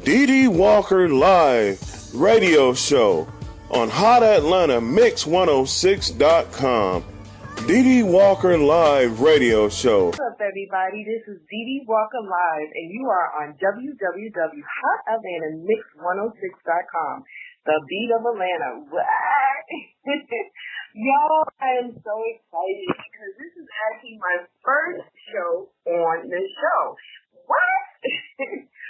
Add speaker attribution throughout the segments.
Speaker 1: Dee Dee Walker Live Radio Show on Hot Atlanta Mix106.com. Dee Dee Walker Live Radio Show.
Speaker 2: What's up, everybody? This is Dee Dee Walker Live, and you are on www.hotatlantamix106.com, the beat of Atlanta. Y'all, I am so excited because this is actually my first show on the show. What?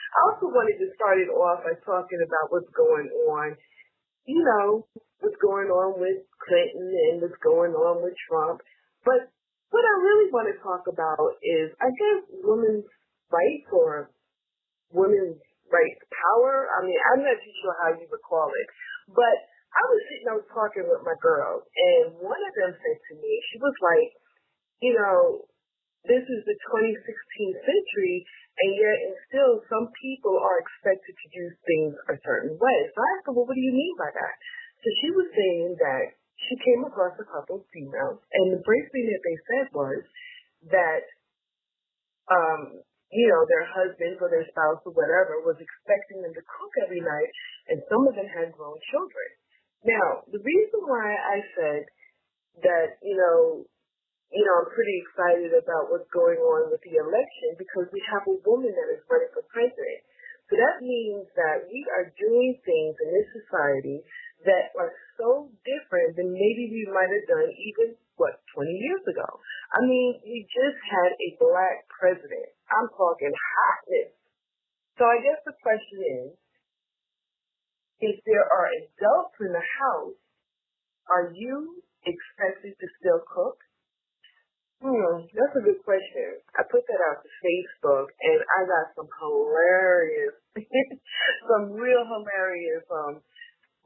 Speaker 2: I also wanted to start it off by talking about what's going on, you know, what's going on with Clinton and what's going on with Trump. But what I really want to talk about is, I guess, women's rights or women's rights power. I mean, I'm not too sure how you would call it. But I was talking with my girls, and one of them said to me, she was like, you know, this is the 2016th century, and yet and still some people are expected to do things a certain way. So I asked her, well, what do you mean by that? So she was saying that she came across a couple of females, and the first thing that they said was that, you know, their husbands or their spouse or whatever was expecting them to cook every night, and some of them had grown children. Now, the reason why I said that, you know, I'm pretty excited about what's going on with the election because we have a woman that is running for president. So that means that we are doing things in this society that are so different than maybe we might have done even, 20 years ago. I mean, we just had a black president. I'm talking hotness. So I guess the question is, if there are adults in the house, are you expected to still cook? That's a good question. I put that out to Facebook, and I got some real hilarious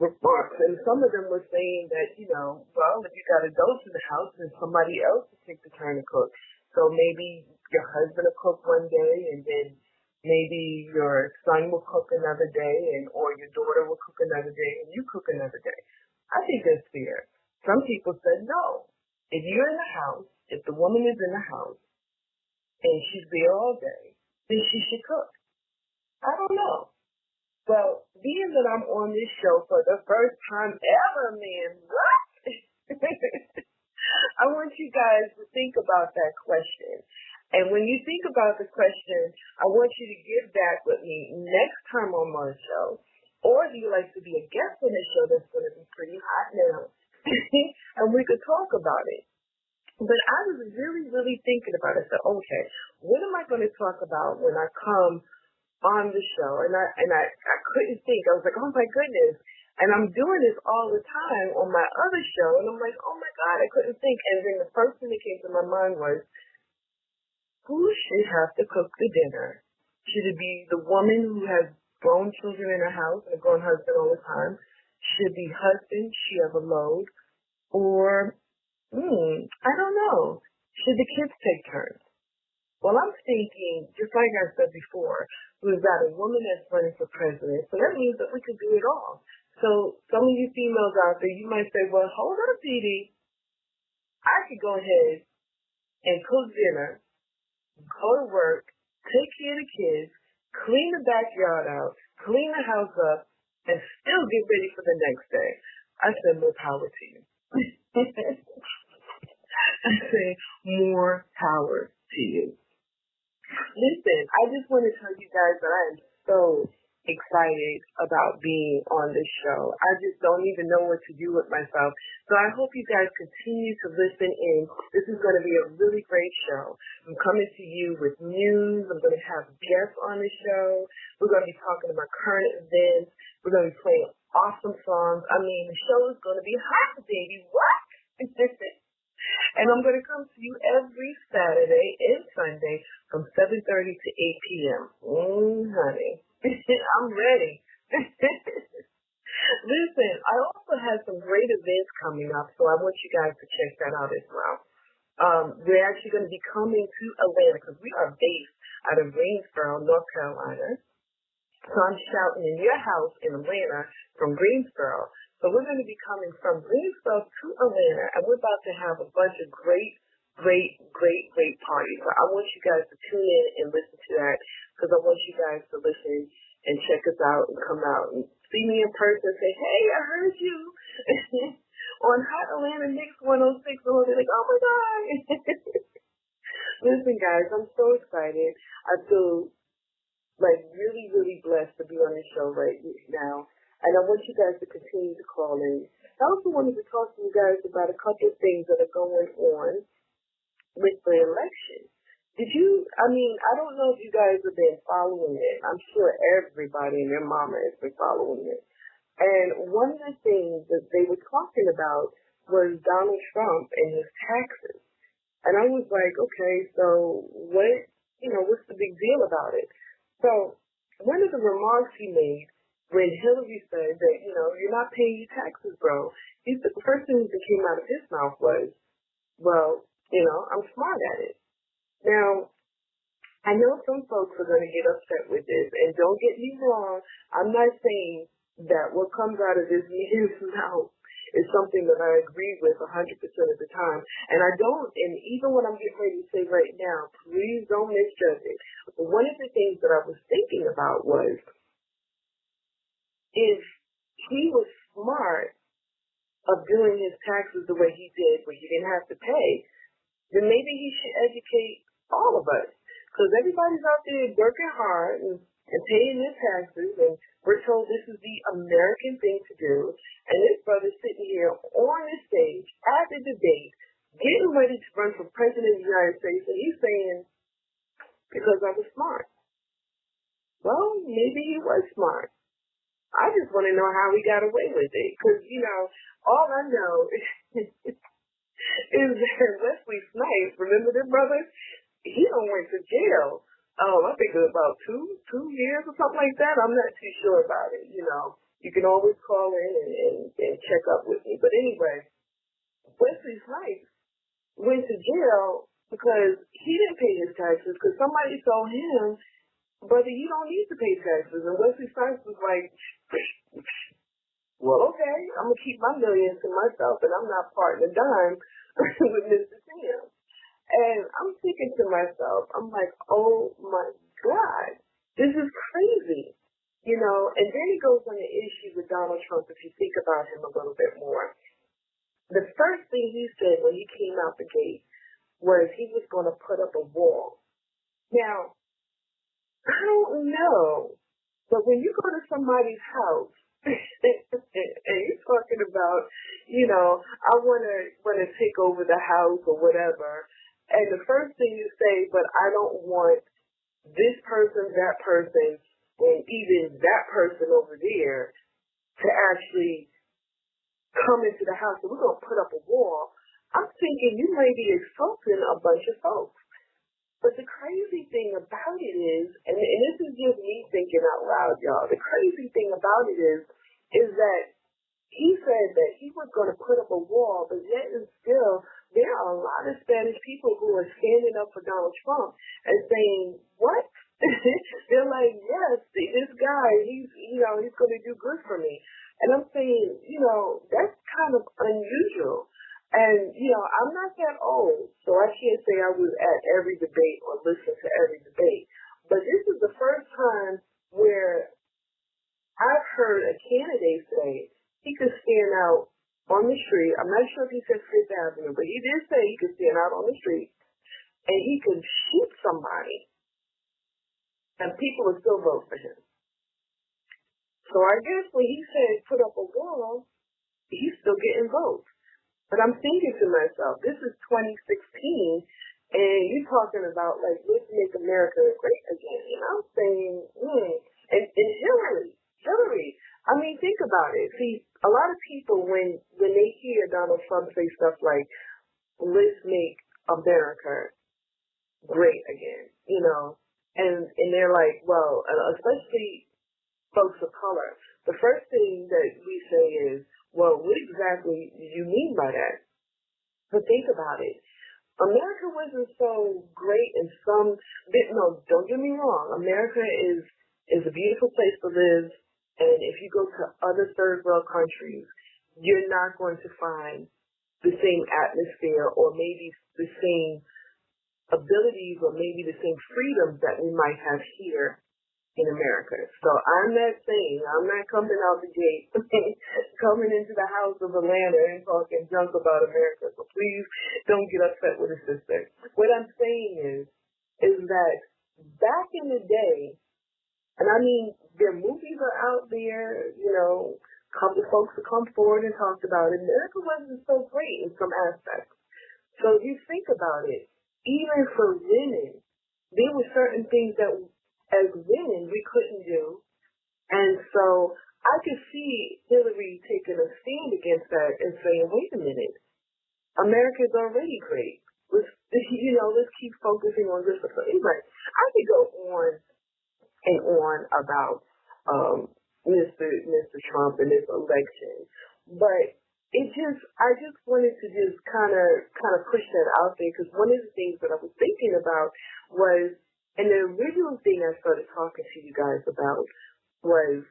Speaker 2: remarks. And some of them were saying that, you know, well, if you got adults in the house, then somebody else will take the turn to cook. So maybe your husband will cook one day, and then maybe your son will cook another day, or your daughter will cook another day, and you cook another day. I think that's fair. Some people said no. If you're in the house, if the woman is in the house and she's there all day, then she should cook. I don't know. Well, being that I'm on this show for the first time ever, man, what? I want you guys to think about that question. And when you think about the question, I want you to get back with me next time on my show. Or if you'd like to be a guest on the show, that's going to be pretty hot now. And we could talk about it. But I was really, really thinking about it. I said, okay, what am I going to talk about when I come on the show? And I couldn't think. I was like, oh my goodness. And I'm doing this all the time on my other show. And I'm like, oh my God, I couldn't think. And then the first thing that came to my mind was, who should have to cook the dinner? Should it be the woman who has grown children in her house and a grown husband all the time? Should it be husband, she have a load? Or, I don't know. Should the kids take turns? Well, I'm thinking, just like I said before, we've got a woman that's running for president, so that means that we could do it all. So some of you females out there, you might say, well, hold on, Dee Dee. I could go ahead and cook dinner, go to work, take care of the kids, clean the backyard out, clean the house up, and still get ready for the next day. I said, more power to you. I say, more power to you. Listen, I just want to tell you guys that I am so excited about being on this show. I just don't even know what to do with myself. So I hope you guys continue to listen in. This is going to be a really great show. I'm coming to you with news. I'm going to have guests on the show. We're going to be talking about current events. We're going to be playing awesome songs. I mean, the show is going to be hot, baby. What? And I'm going to come to you every Saturday and Sunday from 7:30 to 8 p.m. Honey. I'm ready. Listen, I also have some great events coming up, so I want you guys to check that out as well. We're actually going to be coming to Atlanta because we are based out of Greensboro, North Carolina. So I'm shouting in your house in Atlanta from Greensboro. So we're going to be coming from Greensboro to Atlanta, and we're about to have a bunch of great parties. So I want you guys to tune in and listen to that because I want you guys to listen and check us out and come out and see me in person and say, hey, I heard you on Hot Atlanta Mix 106. And they're like, oh my God. Listen, guys, I'm so excited. I feel like really, really blessed to be on this show right now. And I want you guys to continue to call in. I also wanted to talk to you guys about a couple of things that are going on with the election. I don't know if you guys have been following it. I'm sure everybody and their mama has been following it. And one of the things that they were talking about was Donald Trump and his taxes. And I was like, okay, so what's the big deal about it? So one of the remarks he made when Hillary said that, you're not paying your taxes, bro, the first thing that came out of his mouth was, well, I'm smart at it. Now, I know some folks are going to get upset with this, and don't get me wrong, I'm not saying that what comes out of this man's mouth is something that I agree with 100% of the time. And even what I'm getting ready to say right now, please don't misjudge it. But one of the things that I was thinking about was, if he was smart of doing his taxes the way he did, where he didn't have to pay, then maybe he should educate all of us. Because everybody's out there working hard and paying their taxes, and we're told this is the American thing to do. And this brother's sitting here on the stage at the debate, getting ready to run for president of the United States, and he's saying, because I was smart. Well, maybe he was smart. I just want to know how he got away with it. Because, all I know is that Wesley Snipes, remember that brother? He done went to jail. I think it was about two years or something like that. I'm not too sure about it. You can always call in and check up with me. But anyway, Wesley Snipes went to jail because he didn't pay his taxes because somebody told him, brother, you don't need to pay taxes. And Wesley Snipes was like, well, okay, I'm going to keep my millions to myself, and I'm not parting a dime with Mr. Sam. And I'm thinking to myself, I'm like, oh my God, this is crazy. And then he goes on the issue with Donald Trump, if you think about him a little bit more. The first thing he said when he came out the gate was he was going to put up a wall. Now, I don't know, but when you go to somebody's house and you're talking about, I want to take over the house or whatever, and the first thing you say, but I don't want this person, that person, and even that person over there to actually come into the house, and we're going to put up a wall, I'm thinking you may be insulting a bunch of folks. But the crazy thing about it is, and this is just me thinking out loud, y'all, the crazy thing about it is that he said that he was going to put up a wall, but yet and still, there are a lot of Spanish people who are standing up for Donald Trump and saying, what? They're like, yes, this guy, he's going to do good for me. And I'm saying, that's kind of unusual. And, I'm not that old, so I can't say I was at every debate or listened to every debate. But this is the first time where I've heard a candidate say he could stand out on the street. I'm not sure if he said Fifth Avenue, but he did say he could stand out on the street and he could shoot somebody and people would still vote for him. So I guess when he said put up a wall, he's still getting votes. But I'm thinking to myself, this is 2016, and you're talking about, like, let's make America great again. And I'm saying, and Hillary, I mean, think about it. See, a lot of people, when they hear Donald Trump say stuff like, let's make America great again, and they're like, well, especially folks of color, the first thing that we say is, well, what exactly do you mean by that? But think about it. America wasn't so great in some no, don't get me wrong. America is a beautiful place to live, and if you go to other third world countries, you're not going to find the same atmosphere or maybe the same abilities or maybe the same freedoms that we might have here in America. So I'm not saying, I'm not coming out the gate, coming into the house of Atlanta and talking junk about America. So please don't get upset with a sister. What I'm saying is that back in the day, and I mean, their movies are out there, you know, a couple of folks have come forward and talked about it. America wasn't so great in some aspects. So if you think about it, even for women, there were certain things that as women we couldn't do. And so I could see Hillary taking a stand against that and saying, wait a minute, America's already great. Let's keep focusing on this. Anyway, I could go on and on about Mr. Trump and this election, but I just wanted to just kind of push that out there, because one of the things that I was thinking about was, and the original thing I started talking to you guys about was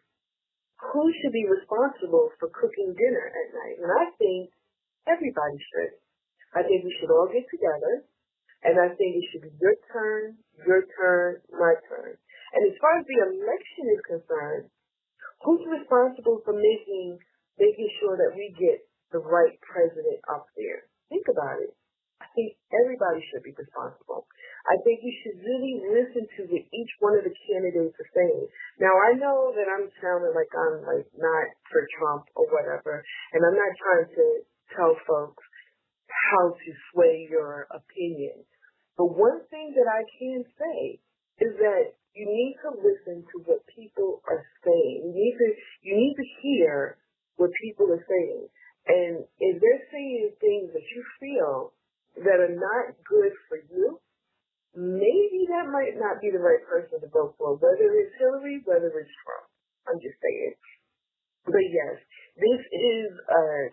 Speaker 2: who should be responsible for cooking dinner at night. And I think everybody should. I think we should all get together, and I think it should be your turn, my turn. And as far as the election is concerned, who's responsible for making sure that we get the right president up there? Think about it. I think everybody should be responsible. I think we should really listen to what each one of the candidates are saying. Now, I know that I'm sounding like I'm not for Trump or whatever, and I'm not trying to tell folks how to sway your opinion. But one thing that I can say is that you need to listen to what people are saying. You need to hear what people are saying. And if they're saying things that you feel that are not good for you, maybe that might not be the right person to vote for, whether it's Hillary, whether it's Trump. I'm just saying. But yes, this is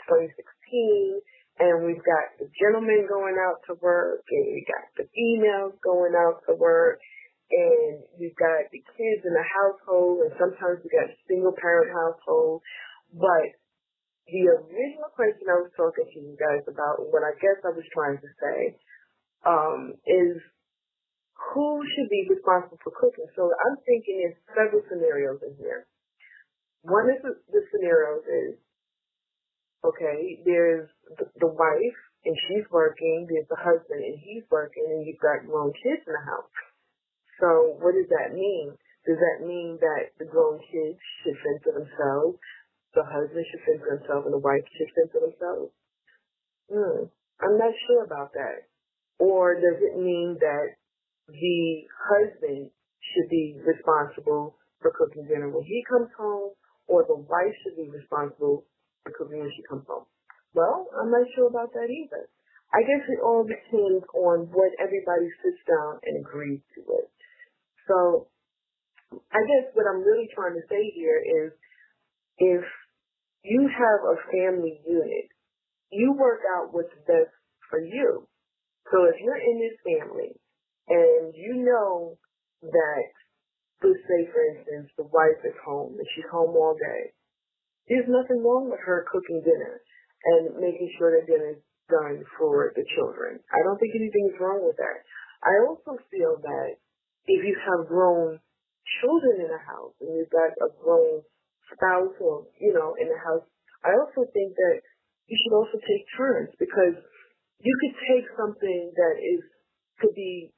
Speaker 2: 2016, and we've got the gentlemen going out to work, and we got the females going out to work, and we've got the kids in the household, and sometimes we got a single-parent household. But the original question I was talking to you guys about, what I guess I was trying to say, is who should be responsible for cooking? So I'm thinking there's several scenarios in here. One of the scenarios is, okay, there's the wife, and she's working, there's the husband, and he's working, and you've got grown kids in the house. So what does that mean? Does that mean that the grown kids should fend for themselves, the husband should fend for himself, and the wife should fend for themselves? I'm not sure about that. Or does it mean that the husband should be responsible for cooking dinner when he comes home, or the wife should be responsible for cooking when she comes home? Well, I'm not sure about that either. I guess it all depends on what everybody sits down and agrees to it. So I guess what I'm really trying to say here is, if you have a family unit, you work out what's best for you. So if you're in this family and you know that, let's say, for instance, the wife is home and she's home all day, there's nothing wrong with her cooking dinner and making sure that dinner is done for the children. I don't think anything's wrong with that. I also feel that if you have grown children in the house and you've got a grown spouse or, in the house, I also think that you should also take turns, because you could take something that could be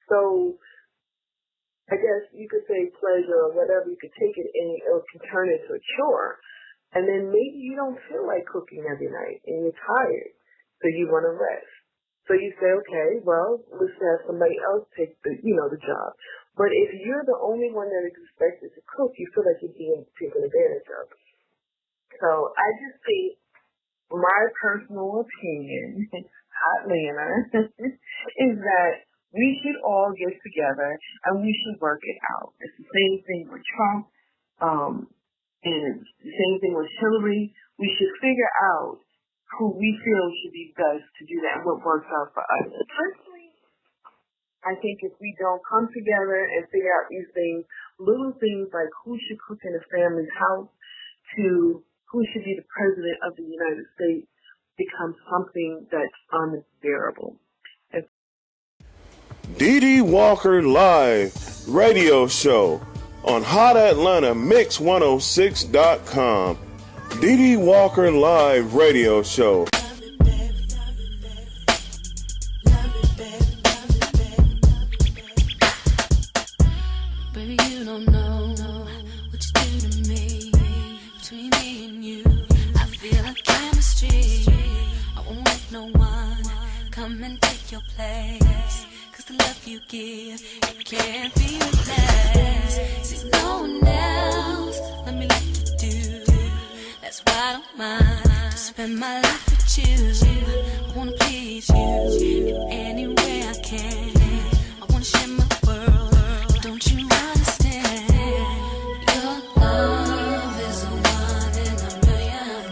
Speaker 2: so, I guess you could say pleasure or whatever, you could take it and it can turn into a chore. And then maybe you don't feel like cooking every night and you're tired, so you want to rest. So you say, okay, well, let's have somebody else take the job. But if you're the only one that is expected to cook, you feel like you're being taken advantage of. So I just think my personal opinion, hot Lana, is that we should all get together and we should work it out. It's the same thing with Trump, and the same thing with Hillary. We should figure out who we feel should be best to do that and what works out for us. Personally, I think if we don't come together and figure out these things, little things like who should cook in a family's house to who should be the president of the United States, becomes something that's unbearable.
Speaker 1: Dee Dee Walker Live Radio Show on Hot Atlanta Mix 106.com. Dee Dee Walker Live Radio Show.
Speaker 3: Baby, you don't know what you do to me. Between me and you, I feel a chemistry. I won't let no one come and take your place. Cause the love you give, it can't be replaced. See, no one else, let me let you do. That's why I don't mind to spend my life with you. I wanna please you in any way I can. I wanna share my world, but don't you understand? Your love is a one in a million.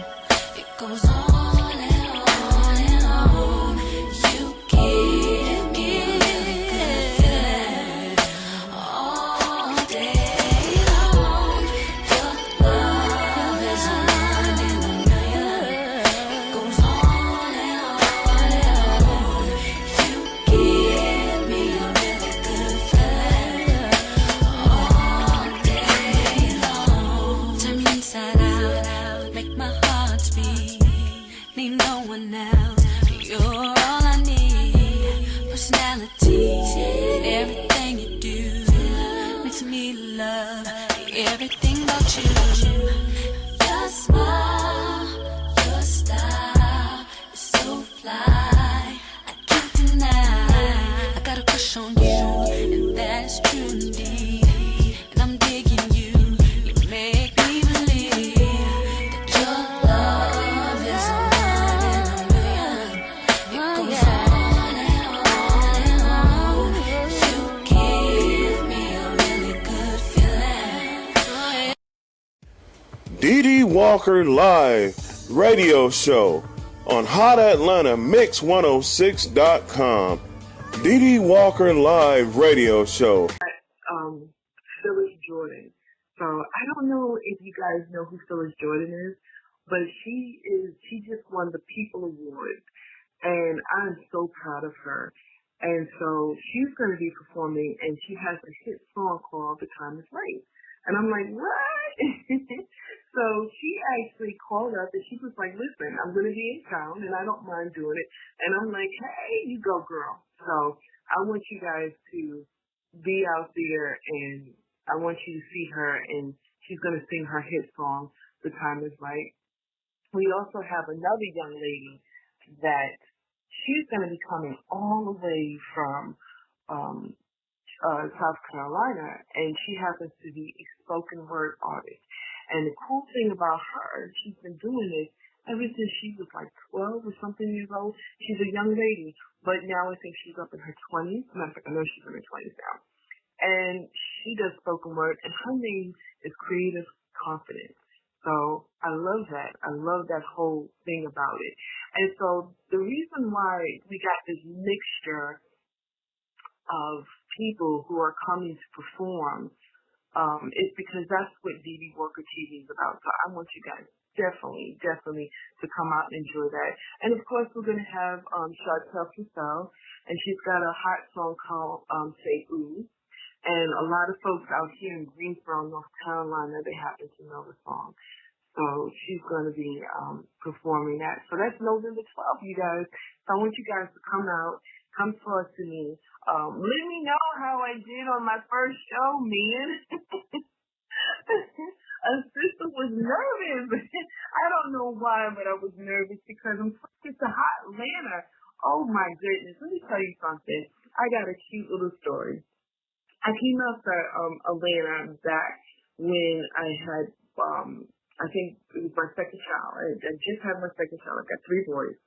Speaker 3: It goes on and on and on. You give me really good feeling all day long. Your love is a one in a million. It goes on and on and on. You give me a really good feeling all day long. Turn me inside out, make my heart speed. Need no one else, you're all I need. Personality, everything you do makes me love everything about you. Your smile, your style is so fly, I can't deny. I got a crush on you, and that is true indeed. And I'm digging you, you make me believe that your love is a one in a million. It goes on and on and on. You give me a really good feeling.
Speaker 1: Dee Dee Walker Live Radio Show on Hot Atlanta Mix 106.com. Dee Dee Walker Live Radio Show.
Speaker 2: Phyllis Jordan. So I don't know if you guys know who Phyllis Jordan is, but she just won the People Award, and I'm so proud of her. And so she's going to be performing, and she has a hit song called "The Time Is Right." And I'm like, what? So she actually called up, and she was like, listen, I'm going to be in town, and I don't mind doing it. And I'm like, hey, you go, girl. So I want you guys to be out there, and I want you to see her, and she's going to sing her hit song, "The Time Is Right." We also have another young lady that she's going to be coming all the way from South Carolina, and she happens to be a spoken word artist. And the cool thing about her, she's been doing this ever since she was like 12 or something years old. She's a young lady, but now I think she's up in her 20s. Matter of fact, I know she's in her 20s now. And she does spoken word, and her name is Creative Confidence. So I love that. I love that whole thing about it. And so the reason why we got this mixture of people who are coming to perform is because that's what Dee Dee Walker TV is about. So I want you guys definitely to come out and enjoy that. And of course, we're going to have Chantel Cassell, and she's got a hot song called Say Ooh. And a lot of folks out here in Greensboro, North Carolina, they happen to know the song. So she's going to be performing that. So that's November 12th, you guys. So I want you guys to come out, come talk to me. Let me know how I did on my first show, man. A sister was nervous. I don't know why, but I was nervous because I'm talking to hot Atlanta. Oh my goodness. Let me tell you something. I got a cute little story. I came out to Atlanta back when I had, I think it was my second child. I just had my second child. I got 3 boys.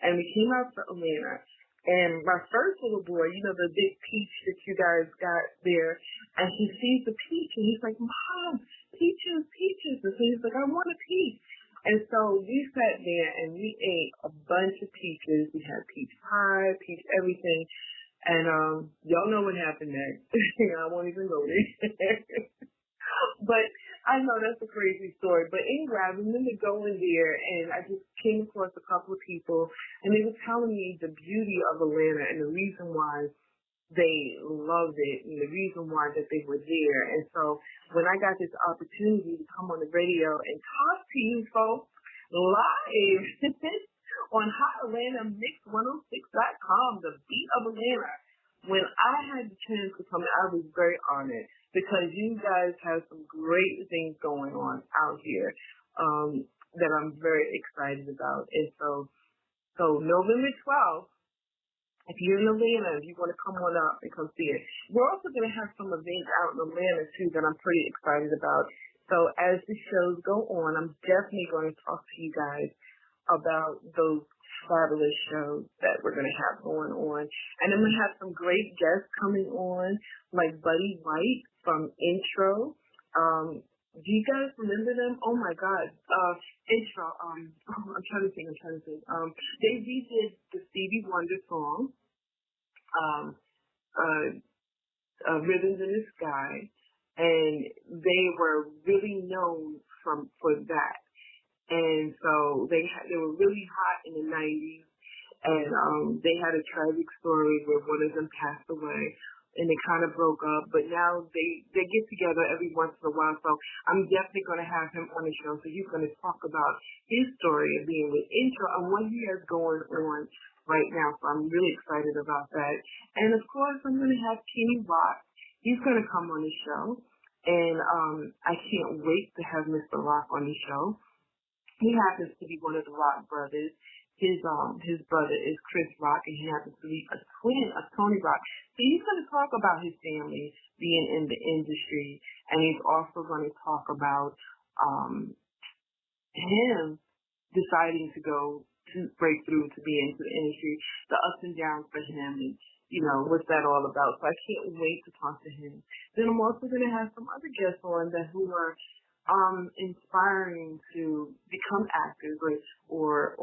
Speaker 2: And we came out to Atlanta. And my first little boy, you know, the big peach that you guys got there, and he sees the peach, and he's like, Mom, peaches, peaches. And so he's like, I want a peach. And so we sat there, and we ate a bunch of peaches. We had peach pie, peach everything. And y'all know what happened next. I won't even go there. But I know that's a crazy story. But anyway, I remember going there, and I just came across a couple of people, and they were telling me the beauty of Atlanta and the reason why they loved it, and the reason why that they were there. And so when I got this opportunity to come on the radio and talk to you folks live on Hot Atlanta Mix 106.com, the beat of Atlanta, when I had the chance to come, I was very honored because you guys have some great things going on out here that I'm very excited about. And so November 12th, if you're in Atlanta, if you want to come on up and come see it. We're also going to have some events out in Atlanta, too, that I'm pretty excited about. So as the shows go on, I'm definitely going to talk to you guys about those fabulous shows that we're going to have going on. And I'm going to have some great guests coming on, like Buddy White from Intro. Do you guys remember them? Oh, my God. Intro. I'm trying to think. They redid the Stevie Wonder song, Rhythms in the Sky, and they were really known for that. And so they were really hot in the 90s, and they had a tragic story where one of them passed away, and they kind of broke up, but now they get together every once in a while, so I'm definitely going to have him on the show, so he's going to talk about his story of being with Intro and what he has going on right now, so I'm really excited about that. And of course, I'm going to have Kenny Rock. He's going to come on the show, and I can't wait to have Mr. Rock on the show. He happens to be one of the Rock brothers. His brother is Chris Rock, and he happens to be a twin of Tony Rock. So he's going to talk about his family being in the industry, and he's also going to talk about him deciding to break through to be into the industry, the ups and downs for him, and what's that all about. So I can't wait to talk to him. Then I'm also going to have some other guests on who are inspiring to become actors or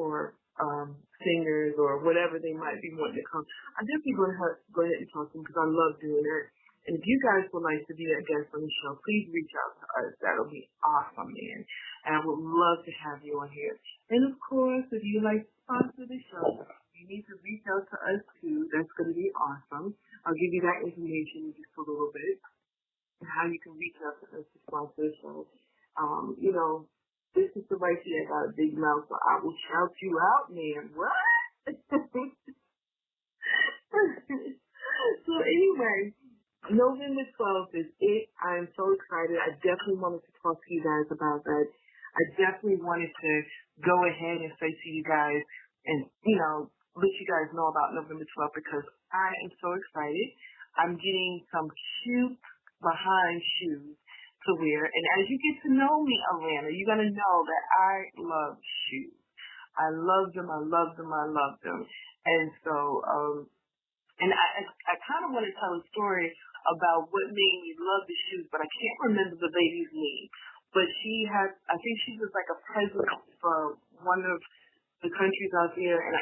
Speaker 2: singers or whatever they might be wanting to come. I'm definitely going to go ahead and talk to them because I love doing it. And if you guys would like to be a guest on the show, please reach out to us. That'll be awesome, man. And I would love to have you on here. And of course, if you'd like to sponsor the show, you need to reach out to us too. That's going to be awesome. I'll give you that information in just a little bit and how you can reach out to us to sponsor the show. This is the right here. I got a big mouth, so I will shout you out, man. What? So anyway, November 12th is it. I'm so excited. I definitely wanted to talk to you guys about that. I definitely wanted to go ahead and say to you guys and, let you guys know about November 12th because I am so excited. I'm getting some cute behind shoes to wear. And as you get to know me, Atlanta, you're going to know that I love shoes. I love them. And so, and I kind of want to tell a story about what made me love the shoes, but I can't remember the lady's name. But I think she was like a president for one of the countries out there, and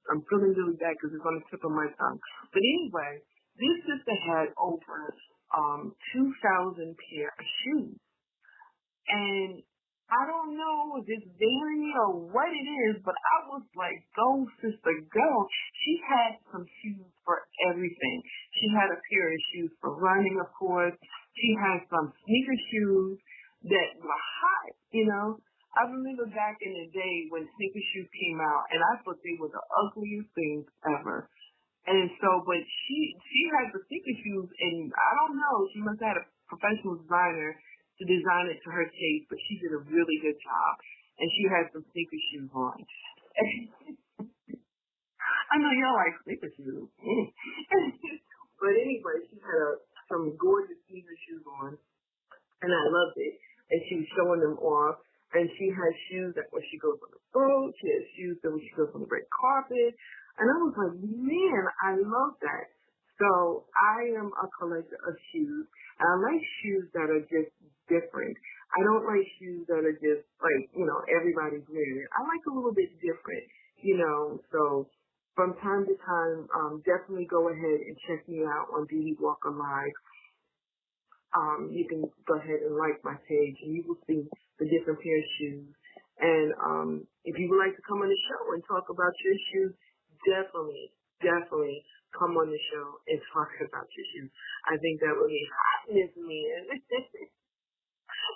Speaker 2: I'm feeling really bad because it's on the tip of my tongue. But anyway, this sister had over 2,000 pair of shoes. And I don't know if it's vanity or what it is, but I was like, go, sister, go. She had some shoes for everything. She had a pair of shoes for running, of course. She had some sneaker shoes that were hot, I remember back in the day when sneaker shoes came out, and I thought they were the ugliest things ever. And so, but she had the sneaker shoes, and I don't know, she must have had a professional designer to design it to her taste, but she did a really good job. And she had some sneaker shoes on. I know y'all like sneaker shoes. But anyway, she had some gorgeous sneaker shoes on, and I loved it. And she was showing them off. And she had shoes that when she goes on the boat, she had shoes that when she goes on the red carpet. And I was like, man, I love that. So I am a collector of shoes. And I like shoes that are just different. I don't like shoes that are just like, everybody's wearing it. I like a little bit different, So from time to time, definitely go ahead and check me out on Dee Dee Walker Live. You can go ahead and like my page, and you will see the different pair of shoes. And if you would like to come on the show and talk about your shoes, definitely come on the show and talk about your shoes. I think that would be hotness, man.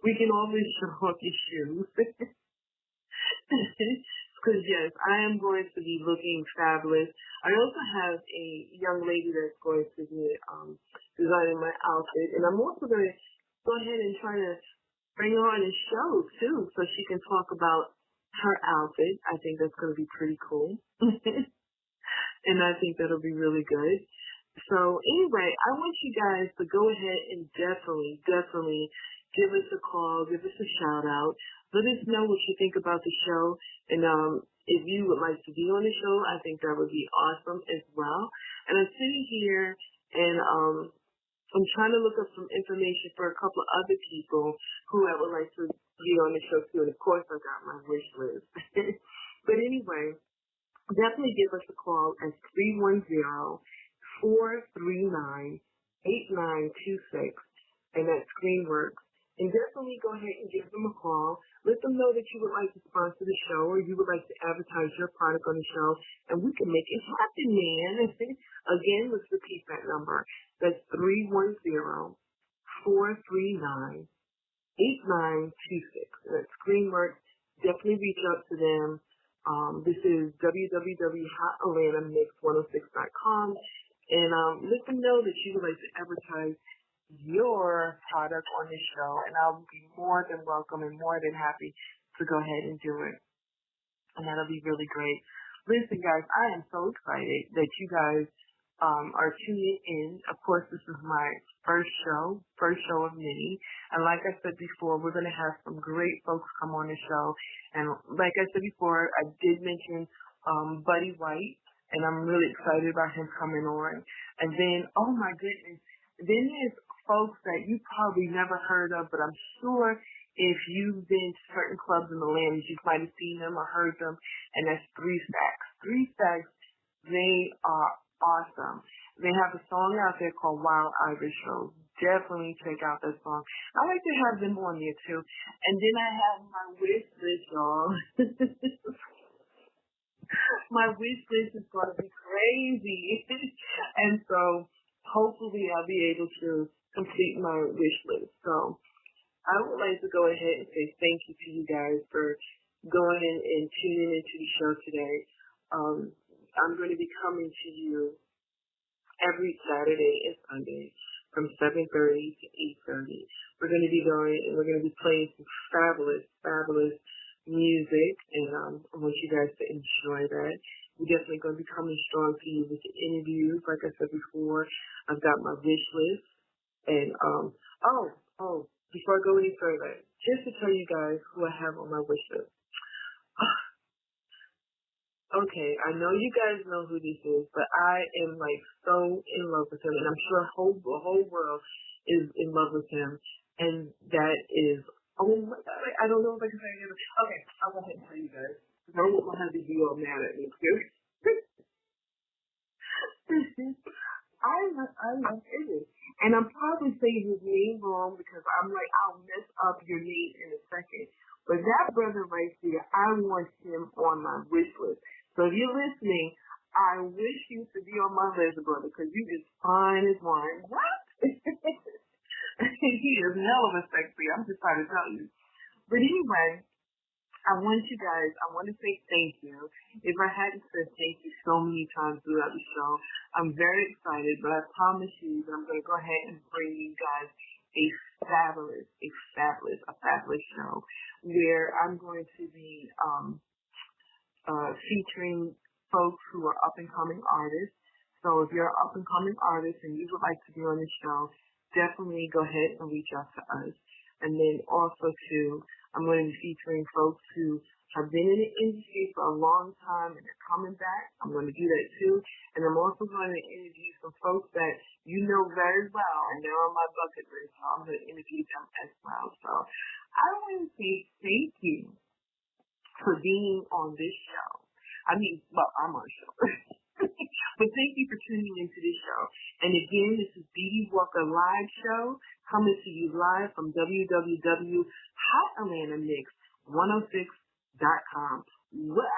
Speaker 2: We can always show off your shoes. Because, yes, I am going to be looking fabulous. I also have a young lady that's going to be designing my outfit. And I'm also going to go ahead and try to bring her on a show, too, so she can talk about her outfit. I think that's going to be pretty cool. And I think that'll be really good. So, anyway, I want you guys to go ahead and definitely give us a call, give us a shout-out. Let us know what you think about the show. And if you would like to be on the show, I think that would be awesome as well. And I'm sitting here and I'm trying to look up some information for a couple of other people who I would like to be on the show too. And of course, I got my wish list. But anyway, definitely give us a call at 310-439-8926. And that's Screenworks. And definitely go ahead and give them a call. Let them know that you would like to sponsor the show or you would like to advertise your product on the show, and we can make it happen, man. Again, let's repeat that number. That's 310-439-8926. That's Screenworks. Definitely reach out to them. This is www.hotatlanta-mix106.com. And let them know that you would like to advertise your product on this show, and I'll be more than welcome and more than happy to go ahead and do it. And that'll be really great. Listen, guys, I am so excited that you guys are tuning in. Of course, this is my first show of many. And like I said before, we're going to have some great folks come on the show. And like I said before, I did mention Buddy White, and I'm really excited about him coming on. And then, oh my goodness, then there's folks that you probably never heard of, but I'm sure if you've been to certain clubs in the land, you might have seen them or heard them, and that's Three Stacks. Three Stacks, they are awesome. They have a song out there called Wild Irish Rose. Definitely check out that song. I like to have them on there too. And then I have my wish list, y'all. My wish list is going to be crazy. And so hopefully I'll be able to complete my wish list. So I would like to go ahead and say thank you to you guys for going in and tuning into the show today. I'm going to be coming to you every Saturday and Sunday from 7:30 to 8:30. We're going to be going and we're going to be playing some fabulous music, and I want you guys to enjoy that. We're definitely going to be coming strong to you with the interviews. Like I said before, I've got my wish list. And, before I go any further, just to tell you guys who I have on my wish list. Okay, I know you guys know who this is, but I am like so in love with him, and I'm sure the whole world is in love with him. And that is, oh my God, I don't know if I can say it. Okay, I'll go ahead and tell you guys. I don't want to have to be all mad at me, too. I love Eddie. And I'm probably saying his name wrong because I'm like, I'll mess up your name in a second. But that brother right there, I want him on my wish list. So if you're listening, I wish you to be on my list, brother, because you is fine as wine. What? He is hell of a sexy. I'm just trying to tell you. But anyway, I want to say thank you. If I hadn't said thank you so many times throughout the show, I'm very excited, but I promise you that I'm going to go ahead and bring you guys a fabulous show where I'm going to be featuring folks who are up-and-coming artists. So if you're an up-and-coming artist and you would like to be on the show, definitely go ahead and reach out to us. And then also, too, I'm going to be featuring folks who have been in the industry for a long time and they're coming back. I'm going to do that, too. And I'm also going to interview some folks that you know very well, and they're on my bucket list, so I'm going to interview them as well. So I want to say thank you for being on this show. I'm on a show. But thank you for tuning into this show. And again, this is Dee Dee Walker Live Show, coming to you live from www.hotatlanta-mix106.com. What?